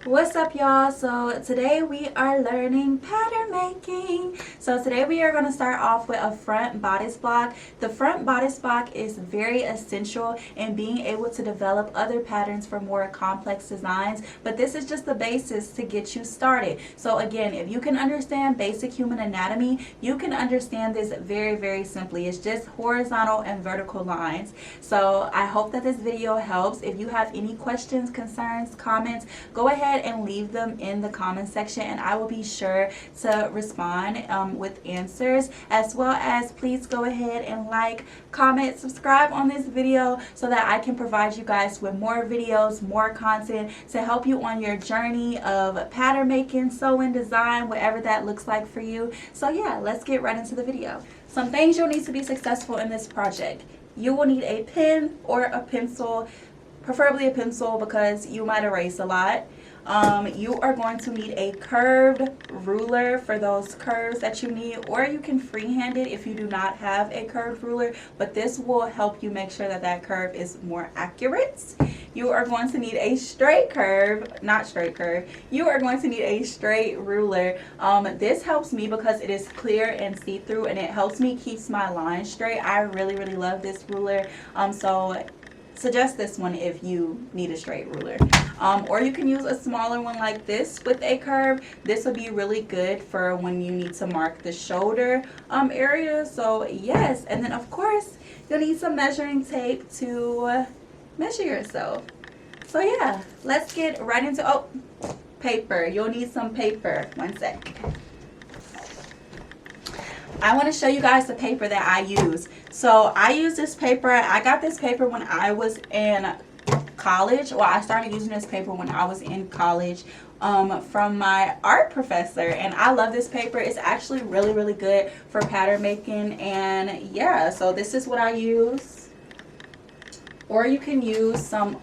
What's up, y'all? So today we are learning pattern making. So today we are going to start off with a front bodice block. The front bodice block is very essential in being able to develop other patterns for more complex designs, but this is just the basis to get you started. So again, if you can understand basic human anatomy, you can understand this very simply. It's just horizontal and vertical lines. So I hope that this video helps. If you have any questions, concerns, comments, go ahead and leave them in the comment section and I will be sure to respond with answers, as well as please go ahead and like, comment, subscribe on this video so that I can provide you guys with more videos, more content to help you on your journey of pattern making, sewing, design, whatever that looks like for you. So yeah, let's get right into the video. Some things you'll need to be successful in this project. You will need a pen or a pencil, preferably a pencil because you might erase a lot. You are going to need a curved ruler for those curves that you need, or you can freehand it if you do not have a curved ruler, but this will help you make sure that that curve is more accurate. You are going to need a straight curve, not straight curve. You are going to need a straight ruler. This helps me because it is clear and see-through, and it helps me keep my lines straight. I really love this ruler. So suggest this one if you need a straight ruler, or you can use a smaller one like this with a curve. This will be really good for when you need to mark the shoulder area. So yes, and then of course you'll need some measuring tape to measure yourself. So yeah, let's get right into paper. You'll need some paper. One sec. I want to show you guys the paper that I use. So I use this paper. I got this paper when I was in college. Well, I started using this paper when I was in college from my art professor, and I love this paper. It's actually really good for pattern making, and yeah, so this is what I use. Or you can use some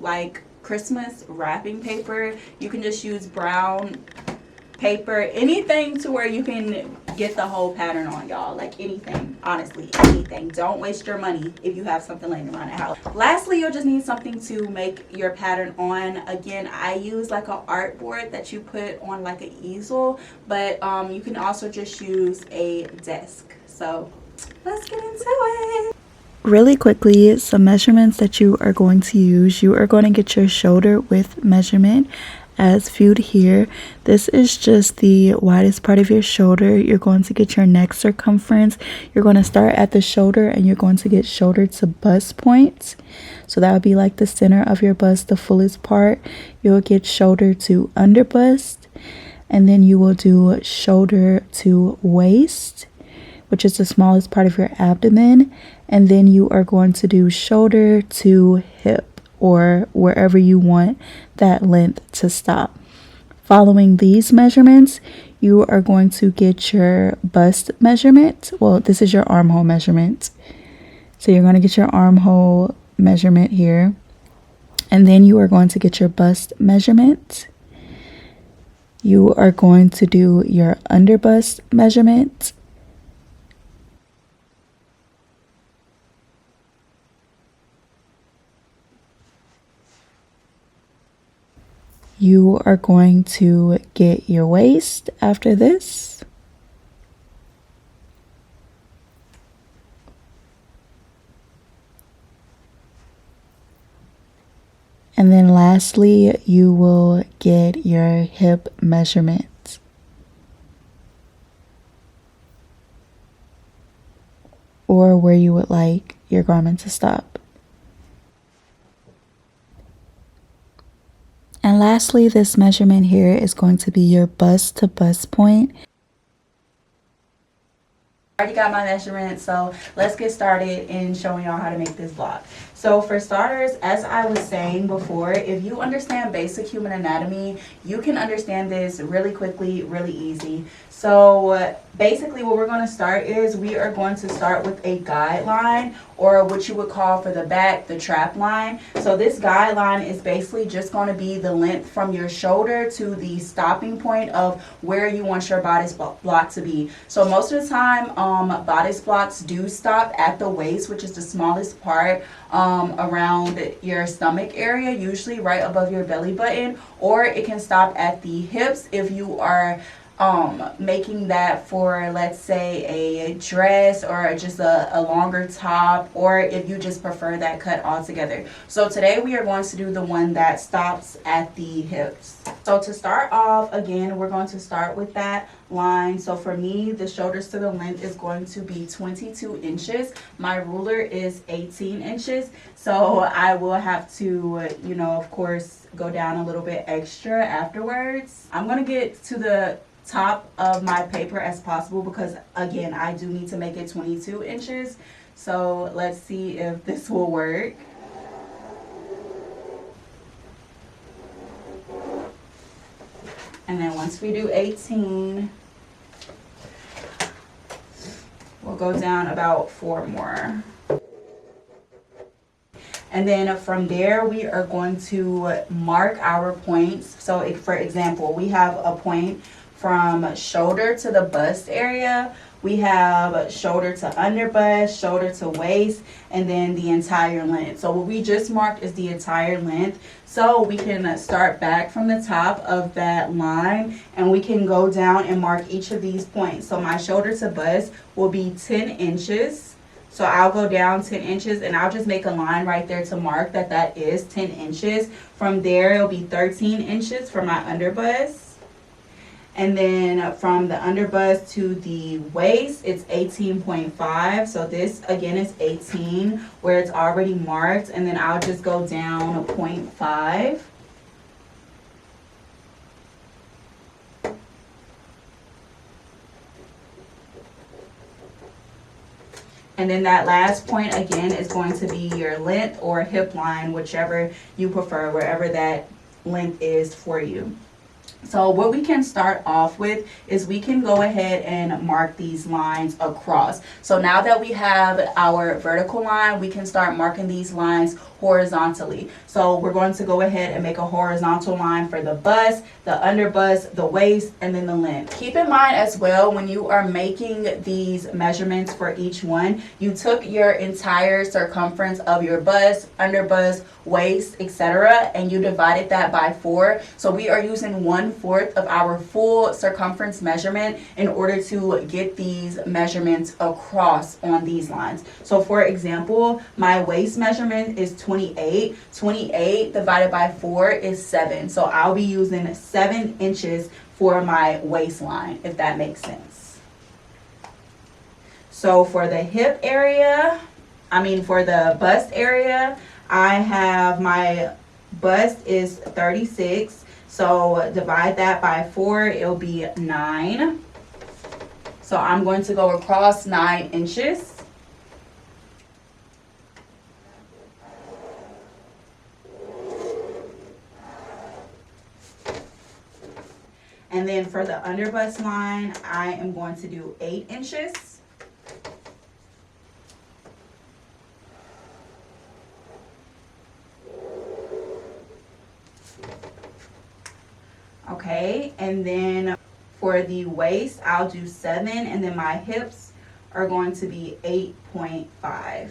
like Christmas wrapping paper. You can just use brown paper, anything to where you can get the whole pattern on, y'all. Like anything, honestly, anything. Don't waste your money if you have something laying around the house. Lastly, you'll just need something to make your pattern on. Again, I use like an art board that you put on like an easel, but you can also just use a desk. So let's get into it. Really quickly, some measurements that you are going to use. You are going to get your shoulder width measurement as viewed here. This is just the widest part of your shoulder. You're going to get your neck circumference. You're going to start at the shoulder and you're going to get shoulder to bust point. So that would be like the center of your bust, the fullest part. You'll get shoulder to underbust, and then you will do shoulder to waist, which is the smallest part of your abdomen, and then you are going to do shoulder to hip, or wherever you want that length to stop. Following these measurements, you are going to get your bust measurement. Well, this is your armhole measurement. So you're going to get your armhole measurement here, and then you are going to get your bust measurement. You are going to do your underbust measurement. You are going to get your waist after this. And then lastly, you will get your hip measurement. Or where you would like your garment to stop. And lastly, this measurement here is going to be your bust to bust point. I already got my measurements, so let's get started in showing y'all how to make this block. So for starters, as I was saying before, if you understand basic human anatomy, you can understand this really quickly, really easy. So basically what we're going to start is we are going to start with a guideline, or what you would call for the back the trap line. So this guideline is basically just going to be the length from your shoulder to the stopping point of where you want your bodice block to be. So most of the time bodice blocks do stop at the waist, which is the smallest part around your stomach area, usually right above your belly button, or it can stop at the hips if you are making that for, let's say, a dress or just a longer top, or if you just prefer that cut altogether. So today we are going to do the one that stops at the hips. So to start off, again, we're going to start with that line. So for me, the shoulders to the length is going to be 22 inches. My ruler is 18 inches. So I will have to, you know, of course, go down a little bit extra afterwards. I'm going to get to the top of my paper as possible because, again, I do need to make it 22 inches. So let's see if this will work. And then once we do 18, we'll go down about 4 more. And then from there, we are going to mark our points. So if, for example, we have a point from shoulder to the bust area, we have shoulder to underbust, shoulder to waist, and then the entire length. So what we just marked is the entire length. So we can start back from the top of that line and we can go down and mark each of these points. So my shoulder to bust will be 10 inches. So I'll go down 10 inches and I'll just make a line right there to mark that that is 10 inches. From there, it'll be 13 inches for my underbust. And then from the underbust to the waist, it's 18.5. So this again is 18 where it's already marked. And then I'll just go down 0.5. And then that last point again is going to be your length or hip line, whichever you prefer, wherever that length is for you. So what we can start off with is we can go ahead and mark these lines across. So now that we have our vertical line, we can start marking these lines horizontally. So we're going to go ahead and make a horizontal line for the bust, the underbust, the waist, and then the length. Keep in mind as well, when you are making these measurements for each one, you took your entire circumference of your bust, underbust, waist, etc., and you divided that by 4. So we are using 1/4 of our full circumference measurement in order to get these measurements across on these lines. So for example, my waist measurement is 28. 28 divided by 4 is 7. So I'll be using 7 inches for my waistline, if that makes sense. So for the hip area, for the bust area, I have my bust is 36. So divide that by 4, it'll be 9. So I'm going to go across 9 inches. And then for the underbust line, I am going to do 8 inches. Okay, and then for the waist, I'll do 7, and then my hips are going to be 8.5.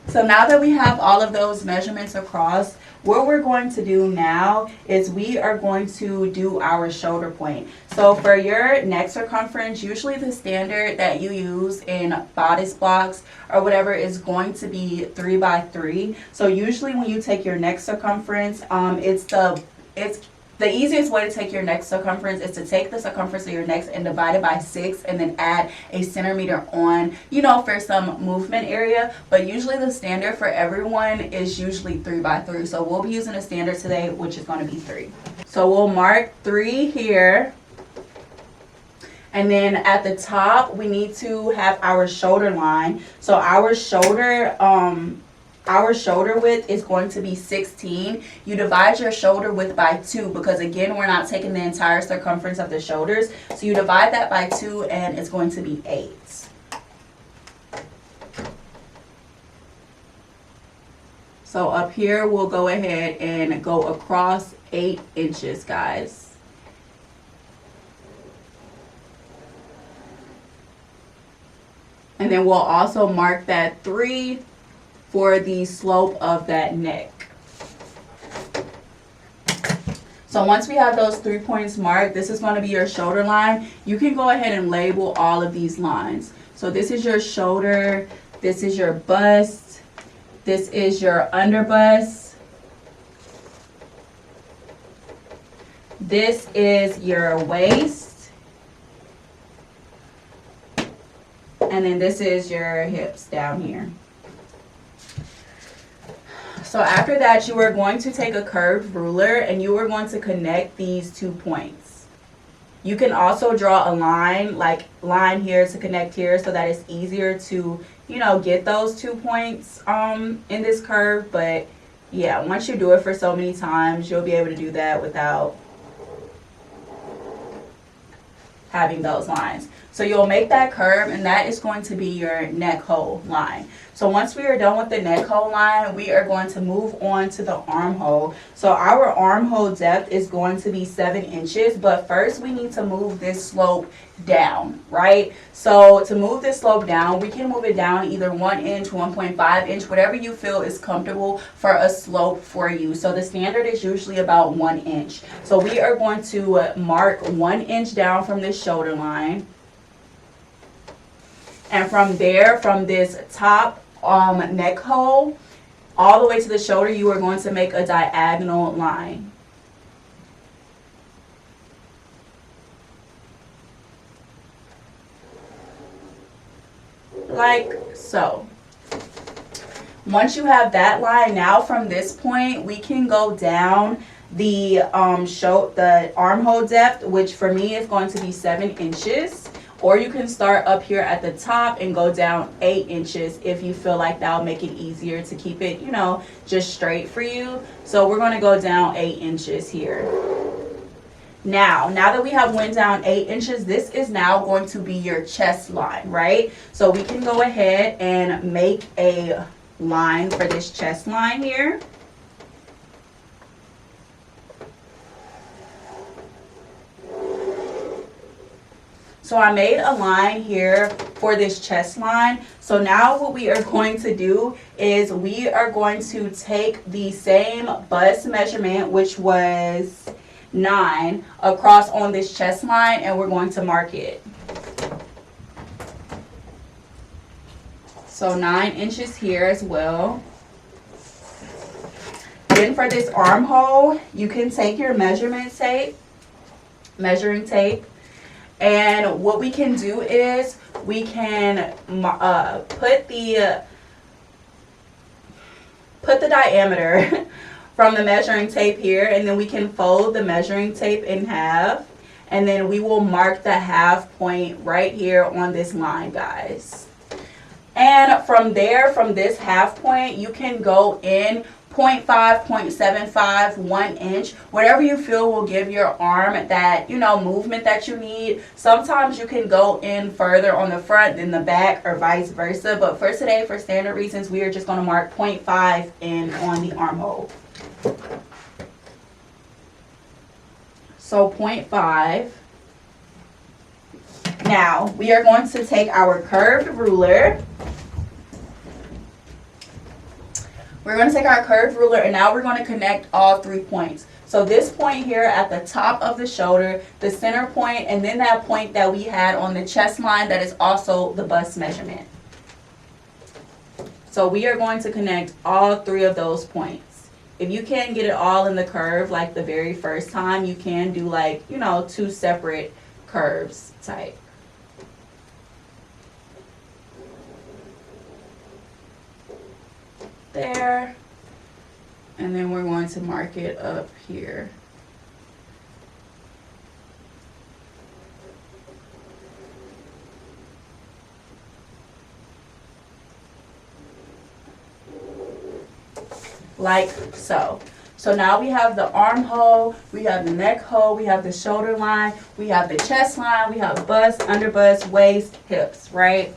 So now that we have all of those measurements across, what we're going to do now is we are going to do our shoulder point. So for your neck circumference, usually the standard that you use in bodice blocks or whatever is going to be 3 by 3. So usually when you take your neck circumference, it's the easiest way to take your neck circumference is to take the circumference of your neck and divide it by 6 and then add a centimeter on, you know, for some movement area. But usually the standard for everyone is usually 3 by 3. So we'll be using a standard today, which is going to be 3. So we'll mark 3 here. And then at the top, we need to have our shoulder line. So our shoulder width is going to be 16. You divide your shoulder width by 2 because, again, we're not taking the entire circumference of the shoulders. So you divide that by 2 and it's going to be 8. So up here, we'll go ahead and go across 8 inches, guys. And then we'll also mark that 3 for the slope of that neck. So once we have those 3 points marked, this is going to be your shoulder line. You can go ahead and label all of these lines. So this is your shoulder, this is your bust, this is your underbust, this is your waist, and then this is your hips down here. So after that, you are going to take a curved ruler and you are going to connect these 2 points. You can also draw a line, like line here to connect here, so that it's easier to, you know, get those 2 points in this curve. But yeah, once you do it for so many times, you'll be able to do that without having those lines. So you'll make that curve, and that is going to be your neck hole line. So once we are done with the neck hole line, we are going to move on to the armhole. So our armhole depth is going to be 7 inches, but first we need to move this slope down, right? So to move this slope down, we can move it down either 1 inch, 1.5 inch, whatever you feel is comfortable for a slope for you. So the standard is usually about 1 inch. So we are going to mark 1 inch down from this shoulder line. And from there, from this top neck hole, all the way to the shoulder, you are going to make a diagonal line. Like so. Once you have that line, now from this point, we can go down the armhole depth, which for me is going to be 7 inches. Or you can start up here at the top and go down 8 inches if you feel like that'll make it easier to keep it, you know, just straight for you. So we're going to go down 8 inches here. Now that we have went down 8 inches, this is now going to be your chest line, right? So we can go ahead and make a line for this chest line here. So I made a line here for this chest line. So now what we are going to do is we are going to take the same bust measurement, which was 9, across on this chest line, and we're going to mark it. So 9 inches here as well. Then for this armhole, you can take your measuring tape, and what we can do is we can put the diameter from the measuring tape here, and then we can fold the measuring tape in half, and then we will mark the half point right here on this line, guys. And from there, from this half point, you can go in 0.5, 0.75, 1 inch, whatever you feel will give your arm that, you know, movement that you need. Sometimes you can go in further on the front than the back or vice versa. But for today, for standard reasons, we are just going to mark 0.5 in on the armhole. So 0.5. Now, we are going to take our curved ruler. We're going to take our curved ruler, and now we're going to connect all 3 points. So this point here at the top of the shoulder, the center point, and then that point that we had on the chest line that is also the bust measurement. So we are going to connect all 3 of those points. if you can't get it all in the curve like the very first time, you can do like, you know, 2 separate curves type. There. And then we're going to mark it up here. Like so. So now we have the armhole, we have the neck hole, we have the shoulder line, we have the chest line, we have bust, underbust, waist, hips, right?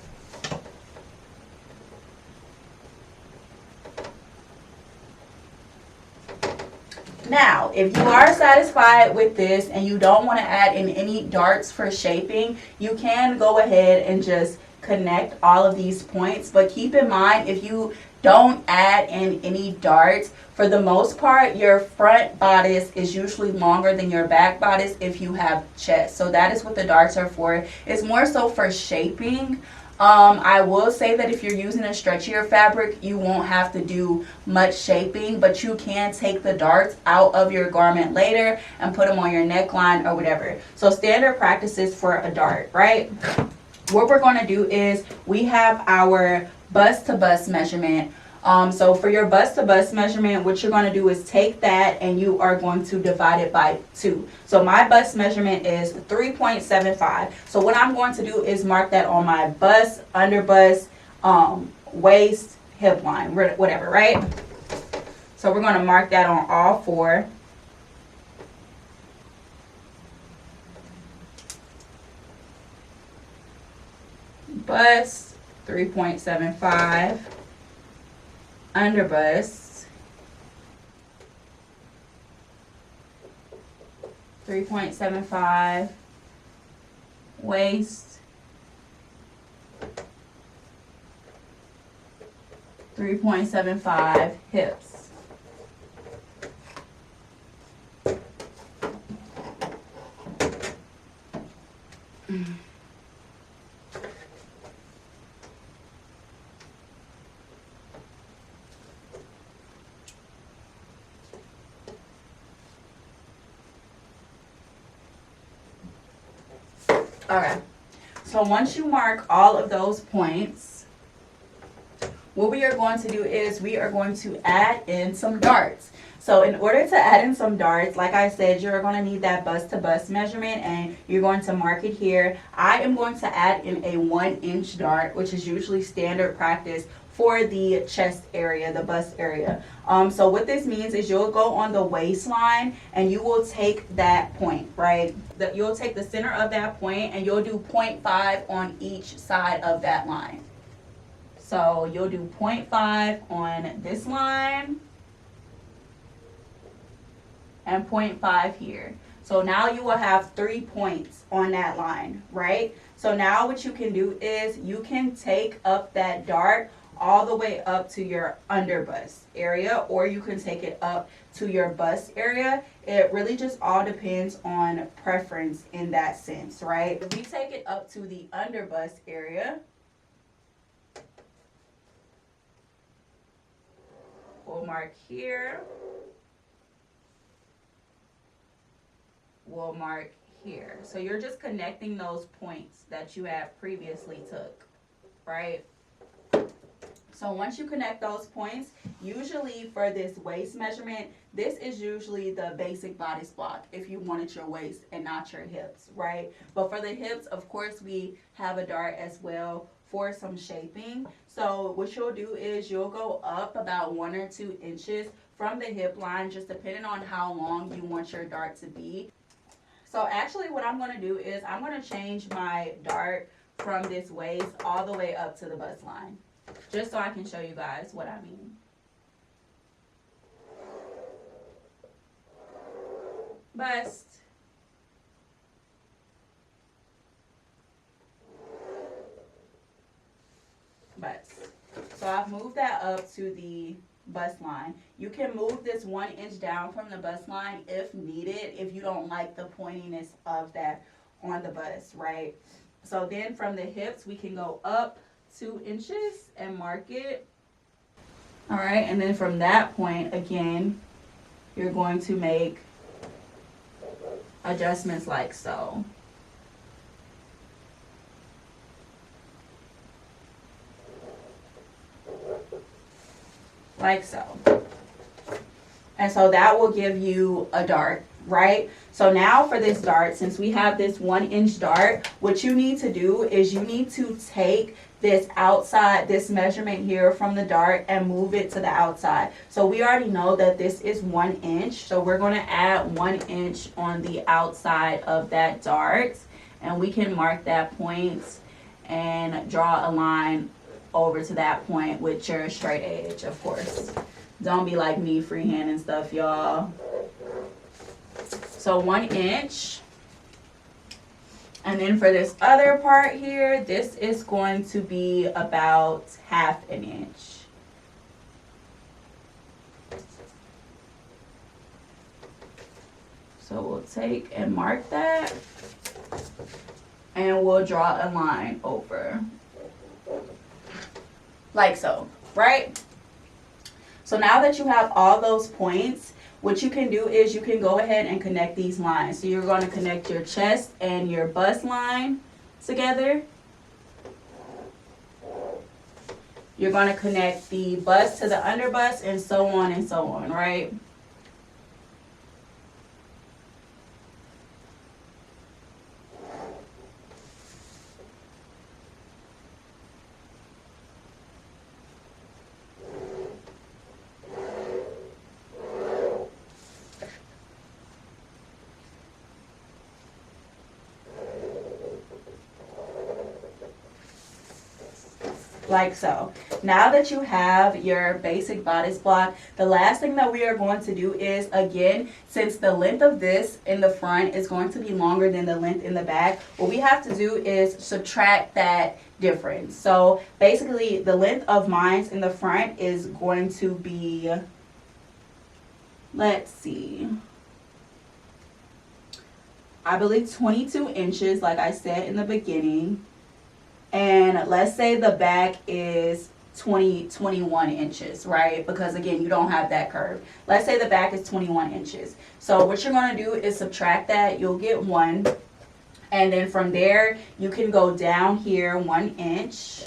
Now, if you are satisfied with this and you don't want to add in any darts for shaping, you can go ahead and just connect all of these points. But keep in mind, if you don't add in any darts, for the most part, your front bodice is usually longer than your back bodice if you have chest. So that is what the darts are for. It's more so for shaping. I will say that if you're using a stretchier fabric, you won't have to do much shaping, but you can take the darts out of your garment later and put them on your neckline or whatever. So standard practices for a dart, right? What we're going to do is we have our bust to bust measurement. So for your bust to bust measurement, what you're going to do is take that and you are going to divide it by 2. So my bust measurement is 3.75. So what I'm going to do is mark that on my bust, underbust, waist, hip line, whatever, right? So we're going to mark that on all 4. Bust, 3.75. Underbust, 3.75. Waist, 3.75. Hips. Okay, so once you mark all of those points, what we are going to do is we are going to add in some darts. So in order to add in some darts, like I said, you're going to need that bust to bust measurement and you're going to mark it here. I am going to add in a 1-inch dart, which is usually standard practice for the chest area, the bust area. So what this means is you'll go on the waistline and you will take that point, right? You'll take the center of that point and you'll do 0.5 on each side of that line. So you'll do 0.5 on this line and 0.5 here. So now you will have 3 points on that line, right? So now what you can do is you can take up that dart all the way up to your underbust area, or you can take it up to your bust area. It really just all depends on preference in that sense, right? If we take it up to the underbust area, we'll mark here. We'll mark here. So you're just connecting those points that you had previously took, right? So once you connect those points, usually for this waist measurement, this is usually the basic bodice block if you wanted your waist and not your hips, right? But for the hips, of course, we have a dart as well for some shaping. So what you'll do is you'll go up about 1 or 2 inches from the hip line, just depending on how long you want your dart to be. So actually what I'm going to do is I'm going to change my dart from this waist all the way up to the bust line, just so I can show you guys what I mean. Bust. Bust. So I've moved that up to the bust line. You can move this 1 inch down from the bust line if needed, if you don't like the pointiness of that on the bust, right? So then from the hips, we can go up 2 inches and mark it. All right, and then from that point, again, you're going to make adjustments like so. Like so. And so that will give you a dart, right? So now for this dart, since we have this 1-inch dart, what you need to do is you need to take this outside, this measurement here from the dart and move it to the outside. So we already know that this is 1 inch. So we're going to add 1 inch on the outside of that dart. And we can mark that point and draw a line over to that point with your straight edge, of course. Don't be like me, freehand and stuff, y'all. So 1 inch. And then for this other part here, this is going to be about 1/2 inch. So we'll take and mark that. And we'll draw a line over. Like so, right? So now that you have all those points, what you can do is you can go ahead and connect these lines. So you're going to connect your chest and your bust line together. You're going to connect the bust to the underbust and so on, right? Like so. Now that you have your basic bodice block, the last thing that we are going to do is, again, since the length of this in the front is going to be longer than the length in the back, what we have to do is subtract that difference. So basically the length of mine in the front is going to be, let's see, I believe 22 inches, like I said in the beginning. And let's say the back is 21 inches, right? Because again, you don't have that curve. Let's say the back is 21 inches. So what you're going to do is subtract that. You'll get 1. And then from there, you can go down here 1 inch.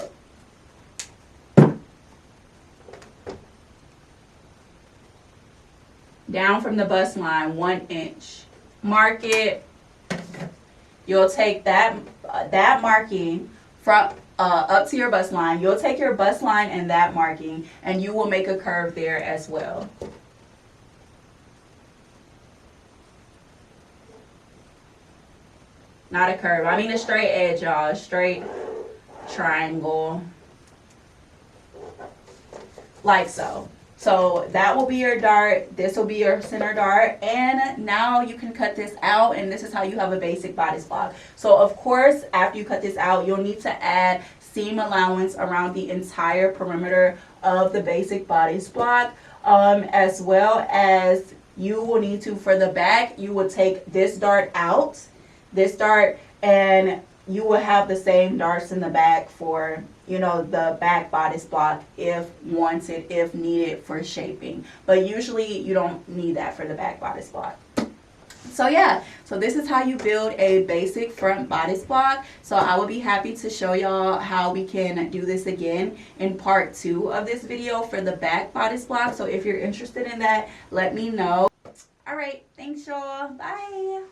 Down from the bust line 1 inch. Mark it. You'll take that marking from up to your bust line. You'll take your bust line and that marking, and you will make a curve there as well. Not a curve, I mean a straight edge, y'all. A straight triangle. Like so. So that will be your dart, this will be your center dart, and now you can cut this out, and this is how you have a basic bodice block. So of course, after you cut this out, you'll need to add seam allowance around the entire perimeter of the basic bodice block, as well as you will need to, for the back, you will take this dart out, this dart, and you will have the same darts in the back for, you know, the back bodice block if wanted, if needed for shaping. But usually you don't need that for the back bodice block. So yeah, so this is how you build a basic front bodice block. So I will be happy to show y'all how we can do this again in part 2 of this video for the back bodice block. So if you're interested in that, let me know. All right, thanks y'all. Bye.